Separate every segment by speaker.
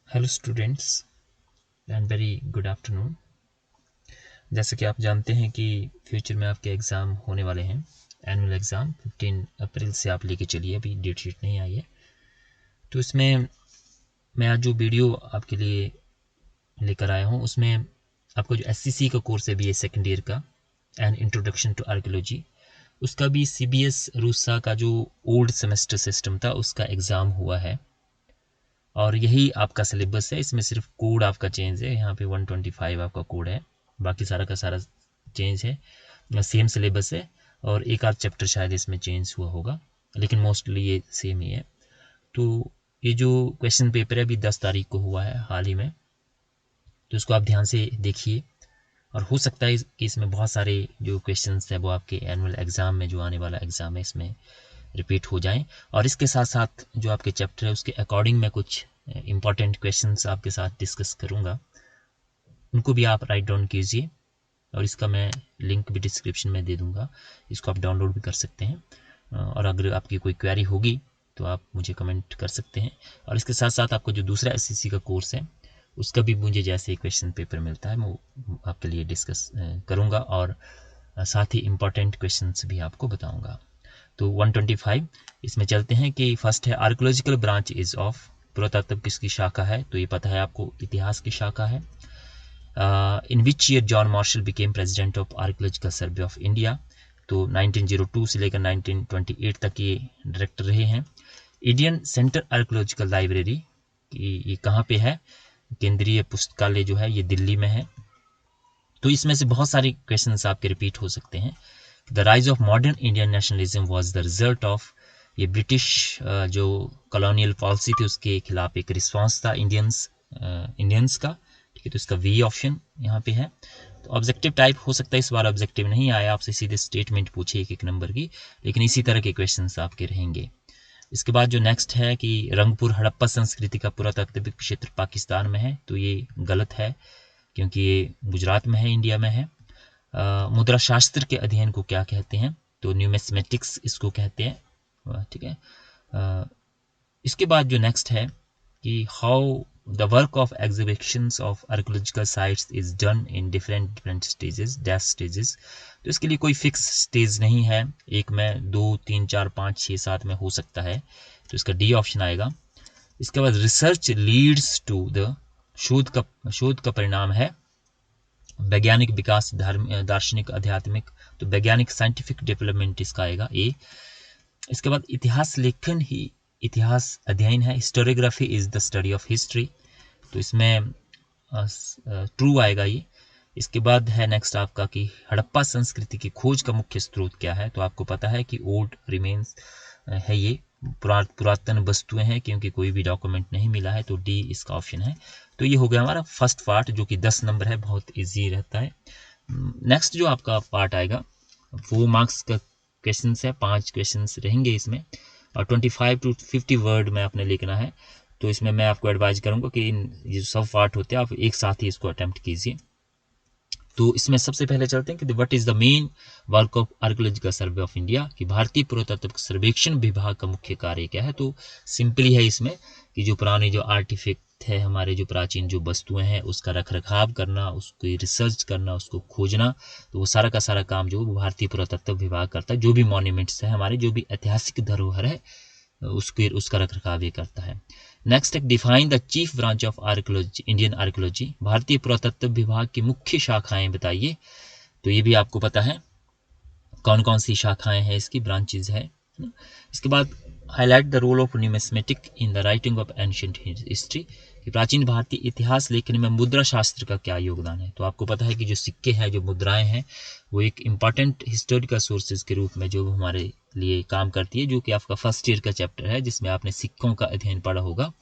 Speaker 1: Hello students and very good afternoon. जैसे कि आप जानते हैं कि फ्यूचर में आपके एग्ज़ाम होने वाले हैं। एनुअल एग्ज़ाम 15 अप्रैल से आप लेके चलिए, अभी डेट शीट नहीं आई है। तो इसमें मैं आज जो वीडियो आपके लिए लेकर आया हूँ उसमें आपको जो एससीसी का कोर्स है बी ए सेकेंड ईयर का एंड इंट्रोडक्शन टू आर्कियोलॉजी, उसका भी सीबीएस रूसा का जो ओल्ड सेमेस्टर सिस्टम था उसका एग्ज़ाम हुआ है और यही आपका सिलेबस है। इसमें सिर्फ कोड आपका चेंज है, यहाँ पे 125 आपका कोड है, बाकी सारा का सारा चेंज है, सेम सिलेबस है और एक आध चैप्टर शायद इसमें चेंज हुआ होगा, लेकिन मोस्टली ये सेम ही है। तो ये जो क्वेश्चन पेपर है अभी 10 तारीख को हुआ है हाल ही में, तो इसको आप ध्यान से देखिए और हो सकता है कि इसमें बहुत सारे जो क्वेश्चंस है वो आपके एनुअल एग्ज़ाम में, जो आने वाला एग्ज़ाम है, इसमें रिपीट हो जाएं। और इसके साथ साथ जो आपके चैप्टर है उसके अकॉर्डिंग मैं कुछ इंपॉर्टेंट क्वेश्चंस आपके साथ डिस्कस करूंगा, उनको भी आप राइट डाउन कीजिए और इसका मैं लिंक भी डिस्क्रिप्शन में दे दूंगा, इसको आप डाउनलोड भी कर सकते हैं। और अगर आपकी कोई क्वेरी होगी तो आप मुझे कमेंट कर सकते हैं। और इसके साथ साथ आपको जो दूसरा एससीसी का कोर्स है उसका भी मुझे जैसे क्वेश्चन पेपर मिलता है मैं आपके लिए डिस्कस करूँगा और साथ ही इम्पॉर्टेंट क्वेश्चंस भी आपको बताऊँगा। तो 125 इसमें चलते हैं कि फर्स्ट है आर्कोलॉजिकल ब्रांच इज ऑफ, पुरातत्व किसकी शाखा है? तो ये पता है आपको, इतिहास की शाखा है। In which year John Marshall became president of archaeological survey of India? तो 1902 से लेकर 1928 तक ये डायरेक्टर रहे हैं। इंडियन सेंट्रल आर्कोलॉजिकल लाइब्रेरी ये कहाँ पे है? केंद्रीय पुस्तकालय जो है ये दिल्ली में है। तो इसमें से बहुत सारे क्वेश्चंस आपके रिपीट हो सकते हैं। The rise of modern Indian nationalism was the result of, ये ब्रिटिश जो कॉलोनियल पॉलिसी थी उसके खिलाफ एक रिस्पांस था इंडियंस का। ठीक है, तो इसका वी ऑप्शन यहाँ पे है। तो ऑब्जेक्टिव टाइप हो सकता है, इस बार ऑब्जेक्टिव नहीं आया, आपसे सीधे स्टेटमेंट पूछे एक एक नंबर की, लेकिन इसी तरह के क्वेश्चंस आपके रहेंगे। इसके बाद जो नेक्स्ट है कि रंगपुर हड़प्पा संस्कृति का पुरातात्विक क्षेत्र पाकिस्तान में है, तो ये गलत है क्योंकि ये गुजरात में है, इंडिया में है। मुद्रा शास्त्र के अध्ययन को क्या कहते हैं? तो न्यूमिस्मेटिक्स इसको कहते हैं। ठीक है। इसके बाद जो नेक्स्ट है कि how the work of exhibitions of archaeological sites is done in different stages, dash stages. तो इसके लिए कोई फिक्स स्टेज नहीं है, एक में 2 3 4 5 6 7 में हो सकता है, तो इसका डी ऑप्शन आएगा। इसके बाद रिसर्च लीड्स टू द, शोध का परिणाम है वैज्ञानिक विकास, दार्शनिक, आध्यात्मिक, तो वैज्ञानिक साइंटिफिक डेवलपमेंट इसका आएगा ए। इसके बाद इतिहास लेखन ही इतिहास अध्ययन है, historiography is the study of history, तो इसमें ट्रू आएगा ये। इसके बाद है नेक्स्ट आपका कि हड़प्पा संस्कृति की खोज का मुख्य स्रोत क्या है? तो आपको पता है कि ओल्ड रिमेन्स है, ये पुरातन वस्तुएं हैं, क्योंकि कोई भी डॉक्यूमेंट नहीं मिला है, तो डी इसका ऑप्शन है। तो ये हो गया हमारा फर्स्ट पार्ट जो कि 10 नंबर है, बहुत इजी रहता है। नेक्स्ट जो आपका पार्ट आएगा 4 मार्क्स का क्वेश्चन है, 5 क्वेश्चन रहेंगे इसमें और 25 to 50 वर्ड में आपने लिखना है। तो इसमें मैं आपको एडवाइज करूंगा कि इन ये सब पार्ट होते हैं आप एक साथ ही इसको अटेम्प्ट कीजिए। तो इसमें सबसे पहले चलते हैं कि what is the main work of archaeological survey of India, कि भारतीय पुरातत्व सर्वेक्षण विभाग का मुख्य कार्य क्या है? तो सिंपली है इसमें कि जो पुराने जो आर्टिफैक्ट है, हमारे जो प्राचीन जो वस्तुएं हैं उसका रख रखाव करना, उसकी रिसर्च करना, उसको खोजना, तो वो सारा का सारा काम जो भारतीय पुरातत्व विभाग करता है। जो भी मॉन्यूमेंट्स है हमारे, जो भी ऐतिहासिक धरोहर है उसका रख रखाव ये करता है। नेक्स्ट है define the chief branch of archaeology, Indian archaeology, भारतीय पुरातत्व विभाग की मुख्य शाखाएं बताइए। तो ये भी आपको पता है कौन कौन सी शाखाएं हैं, इसकी ब्रांचेज है। इसके बाद highlight the role of numismatic in the writing of ancient history, कि प्राचीन भारतीय इतिहास लेखन में मुद्रा शास्त्र का क्या योगदान है? तो आपको पता है कि जो सिक्के हैं, जो मुद्राएं हैं, वो एक इम्पॉर्टेंट हिस्टोरिकल सोर्सेज के रूप में जो हमारे लिए काम करती है, जो कि आपका फर्स्ट ईयर का चैप्टर है जिसमें आपने सिक्कों का अध्ययन पढ़ा होगा,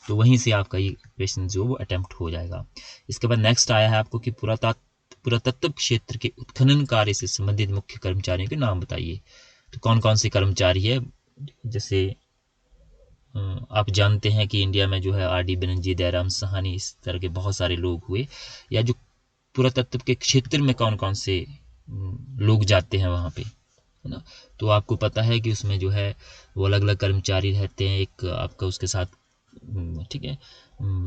Speaker 1: तो वहीं से आपका ये क्वेश्चन जो वो अटेम्प्ट हो जाएगा। इसके बाद नेक्स्ट आया है आपको कि पुरातत्व क्षेत्र के उत्खनन कार्य से संबंधित मुख्य कर्मचारियों के नाम बताइए। तो कौन कौन से कर्मचारी है? जैसे आप जानते हैं कि इंडिया में जो है आर डी बनर्जी, दयाराम साहनी, इस तरह के बहुत सारे लोग हुए, या जो पुरातत्व के क्षेत्र में कौन कौन से लोग जाते हैं वहाँ पे, है ना? तो आपको पता है कि उसमें जो है वो अलग अलग कर्मचारी रहते हैं। एक आपका उसके साथ ठीक है,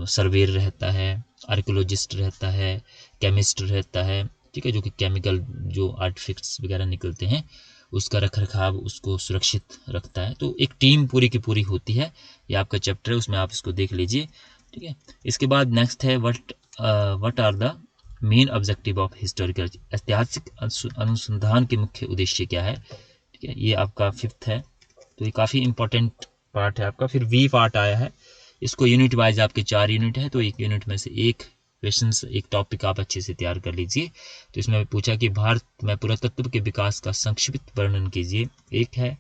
Speaker 1: सर्वेयर रहता है, आर्कियोलॉजिस्ट रहता है, केमिस्ट रहता है, ठीक है, जो कि केमिकल जो आर्टिफैक्ट्स वगैरह निकलते हैं उसका रख रखाव, उसको सुरक्षित रखता है। तो एक टीम पूरी की पूरी होती है। ये आपका चैप्टर है, उसमें आप इसको देख लीजिए, ठीक है। इसके बाद नेक्स्ट है what are the main objective of historical, ऐतिहासिक अनुसंधान के मुख्य उद्देश्य क्या है, ठीक है। ये आपका 5th है, तो ये काफ़ी इंपॉर्टेंट पार्ट है आपका। फिर वी पार्ट आया है, इसको यूनिट वाइज आपके 4 यूनिट है, तो एक यूनिट में से एक क्वेश्चन, एक टॉपिक आप अच्छे से तैयार कर लीजिए। तो इसमें पूछा कि भारत में पुरातत्व के विकास का संक्षिप्त वर्णन कीजिए। एक है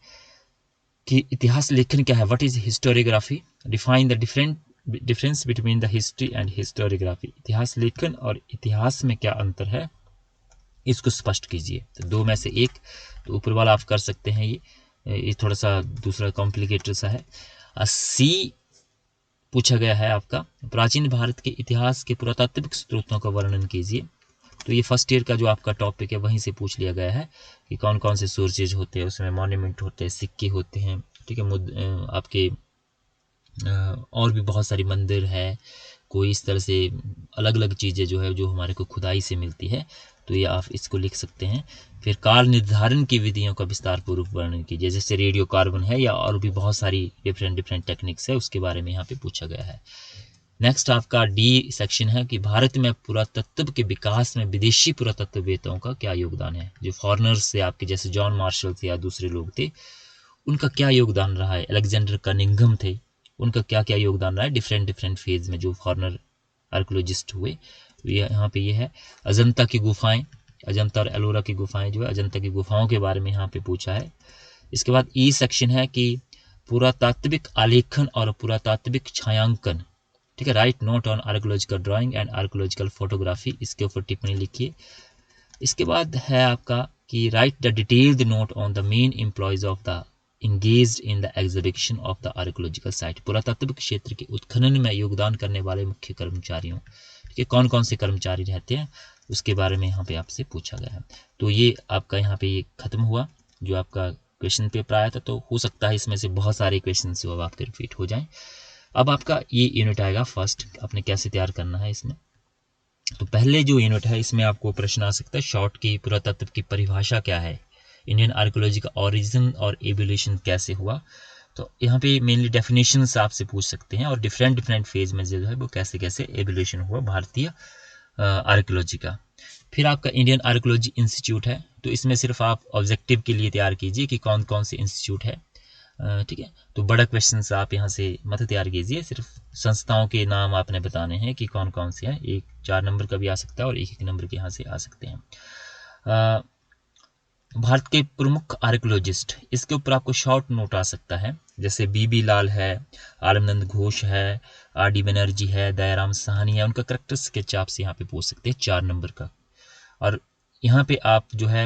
Speaker 1: कि इतिहास लेखन क्या है, what is historiography, define the difference between the history and historiography, इतिहास लेखन और इतिहास में क्या अंतर है, इसको स्पष्ट कीजिए। तो 2 में से एक, तो ऊपर वाला आप कर सकते हैं। ये थोड़ा सा दूसरा कॉम्प्लिकेटेड सा है। सी पूछा गया है आपका, प्राचीन भारत के इतिहास के पुरातात्विक स्रोतों का वर्णन कीजिए। तो ये फर्स्ट ईयर का जो आपका टॉपिक है वहीं से पूछ लिया गया है कि कौन कौन से सोर्सेज होते हैं, उसमें मॉन्यूमेंट होते हैं, सिक्के होते हैं, ठीक है, आपके और भी बहुत सारी मंदिर है, कोई इस तरह से अलग अलग चीज़ें जो है जो हमारे को खुदाई से मिलती है, तो ये आप इसको लिख सकते हैं। फिर काल निर्धारण की विधियों का विस्तार पूर्वक वर्णन कीजिए, जैसे रेडियो कार्बन है या और भी बहुत सारी डिफरेंट टेक्निक्स है, उसके बारे में यहाँ पे पूछा गया है। नेक्स्ट आपका डी सेक्शन है कि भारत में पुरातत्व के विकास में विदेशी पुरातत्ववेत्ताओं का क्या योगदान है, जो फॉरेनर्स से आपके जैसे जॉन मार्शल थे या दूसरे लोग थे, उनका क्या योगदान रहा है, अलेक्जेंडर कनिंघम थे, उनका क्या क्या योगदान रहा है डिफरेंट फेज में जो फॉरेनर आर्कियोलॉजिस्ट हुए। यहाँ पे ये है अजंता की गुफाएं, अजंता और एलोरा की गुफाएं, जो है अजंता की गुफाओं के बारे में यहाँ पे पूछा है। इसके बाद ई सेक्शन है कि पुरातात्विक आलेखन और पुरातात्विक छायांकन, ठीक है, right note on archaeological drawing and archaeological photography, इसके ऊपर टिप्पणी लिखिए। इसके बाद है आपका कि right the detailed note on the main employees of the engaged in the exhibition of the archaeological site, पुरातात्विक क्षेत्र के उत्खनन में योगदान करने वाले मुख्य कर्मचारियों, ठीक है, कौन कौन से कर्मचारी रहते हैं, उसके बारे में यहाँ पे आपसे पूछा गया है। तो ये आपका यहाँ पे ये खत्म हुआ जो आपका क्वेश्चन पेपर आया था। तो हो सकता है इसमें से बहुत सारे क्वेश्चन जो अब आपके रिपीट हो जाएं। अब आपका ये यूनिट आएगा फर्स्ट, आपने कैसे तैयार करना है इसमें। तो पहले जो यूनिट है इसमें आपको प्रश्न आ सकता है शॉर्ट की पुरातत्व की परिभाषा क्या है, इंडियन आर्कियोलॉजी का ओरिजिन और एवोल्यूशन कैसे हुआ। तो यहाँ पे मेनली डेफिनेशंस आपसे पूछ सकते हैं और डिफरेंट फेज में जो है वो कैसे कैसे एवोल्यूशन हुआ भारतीय आर्कियोलॉजी का। फिर आपका इंडियन आर्कियोलॉजी इंस्टीट्यूट है, तो इसमें सिर्फ आप ऑब्जेक्टिव के लिए तैयार कीजिए कि कौन कौन से इंस्टीट्यूट है, ठीक है। तो बड़ा क्वेश्चन आप यहाँ से मत तैयार कीजिए, सिर्फ संस्थाओं के नाम आपने बताने हैं कि कौन कौन से हैं। एक 4 नंबर का भी आ सकता है और 1-1 नंबर के यहाँ से आ सकते हैं। भारत के प्रमुख आर्कियोलॉजिस्ट, इसके ऊपर आपको शॉर्ट नोट आ सकता है, जैसे बीबी लाल है, आलमनंद घोष है, आर.डी. बनर्जी है, दयाराम साहनी है, उनका करेक्टर स्केच आप से यहाँ पे पूछ सकते हैं 4 नंबर का। और यहाँ पे आप जो है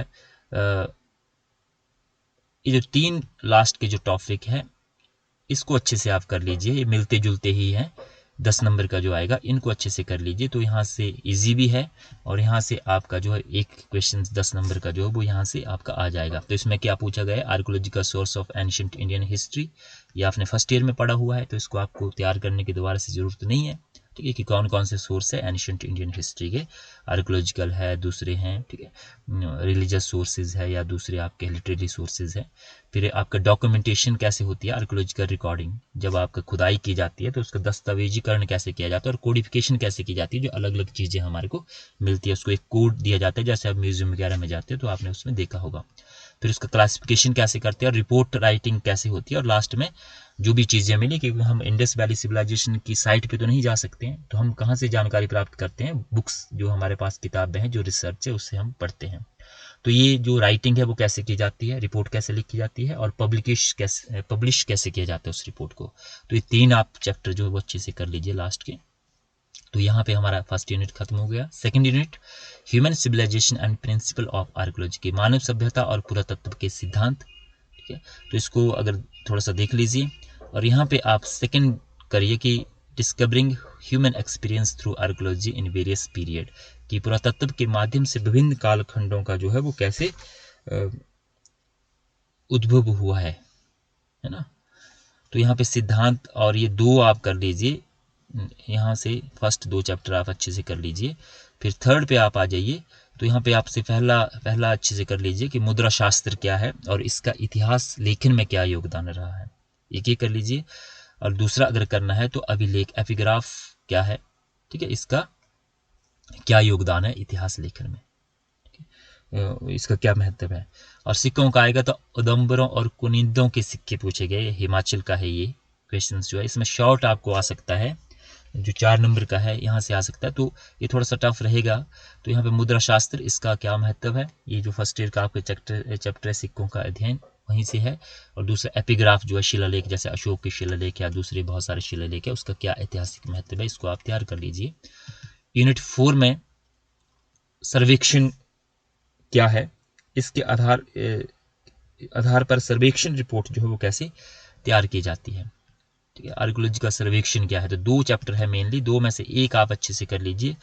Speaker 1: ये जो 3 लास्ट के जो टॉपिक है इसको अच्छे से आप कर लीजिए, ये मिलते जुलते ही हैं, 10 नंबर का जो आएगा इनको अच्छे से कर लीजिए। तो यहाँ से इजी भी है और यहाँ से आपका जो है एक क्वेश्चन 10 नंबर का जो है वो यहाँ से आपका आ जाएगा। तो इसमें क्या पूछा गया है, archaeological source of ancient Indian history, ये आपने फर्स्ट ईयर में पढ़ा हुआ है, तो इसको आपको तैयार करने की दोबारा से ज़रूरत नहीं है, ठीक है, कि कौन कौन से सोर्स है एंशिएंट इंडियन हिस्ट्री के, आर्कियोलॉजिकल है, दूसरे हैं, ठीक है, रिलीजियस सोर्सेज है या दूसरे आपके लिटरेरी सोर्सेज है। फिर आपका डॉक्यूमेंटेशन कैसे होती है, आर्कियोलॉजिकल रिकॉर्डिंग, जब आपका खुदाई की जाती है तो उसका दस्तावेजीकरण कैसे किया जाता है और कोडिफिकेशन कैसे की जाती है, जो अलग अलग चीज़ें हमारे को मिलती है उसको एक कोड दिया जाता है, जैसे आप म्यूजियम वगैरह में जाते हो तो आपने उसमें देखा होगा। फिर उसका क्लासिफिकेशन कैसे करते हैं और रिपोर्ट राइटिंग कैसे होती है, और लास्ट में जो भी चीज़ें मिली, क्योंकि हम इंडस वैली सिविलाइजेशन की साइट पे तो नहीं जा सकते हैं, तो हम कहाँ से जानकारी प्राप्त करते हैं, बुक्स जो हमारे पास किताबें हैं जो रिसर्च है उससे हम पढ़ते हैं। तो ये जो राइटिंग है वो कैसे की जाती है, रिपोर्ट कैसे लिखी जाती है और पब्लिश कैसे किया जाता है उस रिपोर्ट को। तो ये 3 आप चैप्टर जो है वो अच्छे से कर लीजिए लास्ट के। तो यहाँ पे हमारा फर्स्ट यूनिट खत्म हो गया। Second unit human civilisation and principle of archaeology की, मानव सभ्यता और पुरातत्व के सिद्धांत, ठीक है। तो इसको अगर थोड़ा सा देख लीजिए और यहाँ पे आप सेकंड करिए कि discovering human experience through archaeology in various period, कि पुरातत्व के माध्यम से विभिन्न कालखंडों का जो है वो कैसे उद्भव हुआ है ना। तो यहाँ पे सिद्धांत और ये 2 आप कर लीजिए, यहाँ से फर्स्ट 2 चैप्टर आप अच्छे से कर लीजिए। फिर थर्ड पे आप आ जाइए, तो यहाँ पे आपसे पहला अच्छे से कर लीजिए कि मुद्रा शास्त्र क्या है और इसका इतिहास लेखन में क्या योगदान रहा है, एक कर लीजिए। और दूसरा अगर करना है तो अभिलेख एपिग्राफ क्या है, ठीक है, इसका क्या योगदान है इतिहास लेखन में, इसका क्या महत्व है। और सिक्कों का आएगा तो उदम्बरों और कुनिंदों के सिक्के पूछे गए, हिमाचल का है ये क्वेश्चन जो है। इसमें शॉर्ट आपको आ सकता है, जो 4 नंबर का है यहाँ से आ सकता है, तो ये थोड़ा सा टफ रहेगा। तो यहाँ पे मुद्रा शास्त्र, इसका क्या महत्व है, ये जो फर्स्ट ईयर का आपके चैप्टर है सिक्कों का अध्ययन, वहीं से है। और दूसरा एपिग्राफ जो है शिलालेख, जैसे अशोक के शिलालेख या दूसरे बहुत सारे शिलालेख है, उसका क्या ऐतिहासिक महत्व है, इसको आप तैयार कर लीजिए। यूनिट 4 में सर्वेक्षण क्या है, इसके आधार पर सर्वेक्षण रिपोर्ट जो है वो कैसे तैयार की जाती है, ठीक है। आर्कियोलॉजी का सर्वेक्षण क्या है, तो 2 चैप्टर है मेनली, 2 में से एक आप अच्छे से कर लीजिए,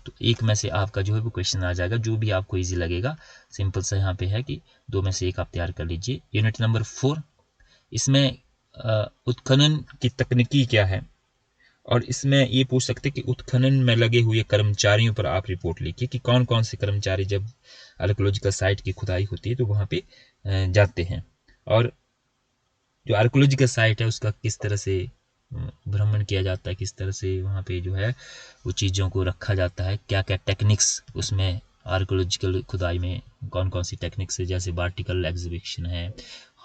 Speaker 1: तो एक में से आपका जो है वो क्वेश्चन आ जाएगा, जो भी आपको इजी लगेगा। सिंपल सा यहाँ पे है कि 2 में से एक आप तैयार कर लीजिए। यूनिट नंबर 4, इसमें उत्खनन की तकनीकी क्या है, और इसमें ये पूछ सकते हैं कि उत्खनन में लगे हुए कर्मचारियों पर आप रिपोर्ट लिखिए कि कौन कौन से कर्मचारी जब आर्कियोलॉजिकल साइट की खुदाई होती है तो वहाँ पे जाते हैं, और जो आर्कियोलॉजिकल साइट है उसका किस तरह से भ्रमण किया जाता है, किस तरह से वहाँ पे जो है वो चीज़ों को रखा जाता है, क्या क्या टेक्निक्स उसमें आर्कियोलॉजिकल खुदाई में कौन कौन सी टेक्निक्स है, जैसे वर्टिकल एग्जीबिशन है,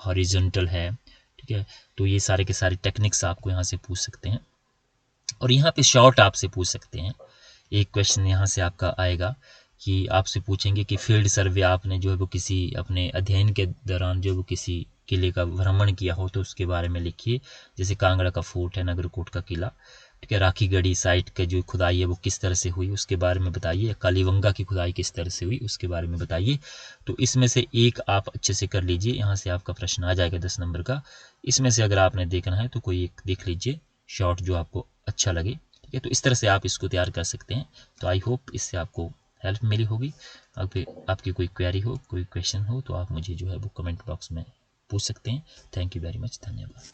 Speaker 1: हॉरिजॉन्टल है, ठीक है। तो ये सारे के सारे टेक्निक्स आपको यहाँ से पूछ सकते हैं। और यहाँ पे शॉर्ट आपसे पूछ सकते हैं, एक क्वेश्चन यहाँ से आपका आएगा कि आपसे पूछेंगे कि फील्ड सर्वे आपने जो है वो किसी अपने अध्ययन के दौरान जो वो किसी किले का भ्रमण किया हो तो उसके बारे में लिखिए, जैसे कांगड़ा का फोर्ट है, नगरकोट का किला, ठीक है, राखीगढ़ी साइट का जो खुदाई है वो किस तरह से हुई उसके बारे में बताइए, कालीबंगा की खुदाई किस तरह से हुई उसके बारे में बताइए। तो इसमें से एक आप अच्छे से कर लीजिए, यहाँ से आपका प्रश्न आ जाएगा 10 नंबर का। इसमें से अगर आपने देखना है तो कोई एक देख लीजिए शॉर्ट जो आपको अच्छा लगे, ठीक है। तो इस तरह से आप इसको तैयार कर सकते हैं। तो आई होप इससे आपको हेल्प मिली होगी। अगर आपकी कोई क्वेरी हो, कोई क्वेश्चन हो तो आप मुझे जो है वो कमेंट बॉक्स में पूछ सकते हैं। थैंक यू वेरी मच, धन्यवाद।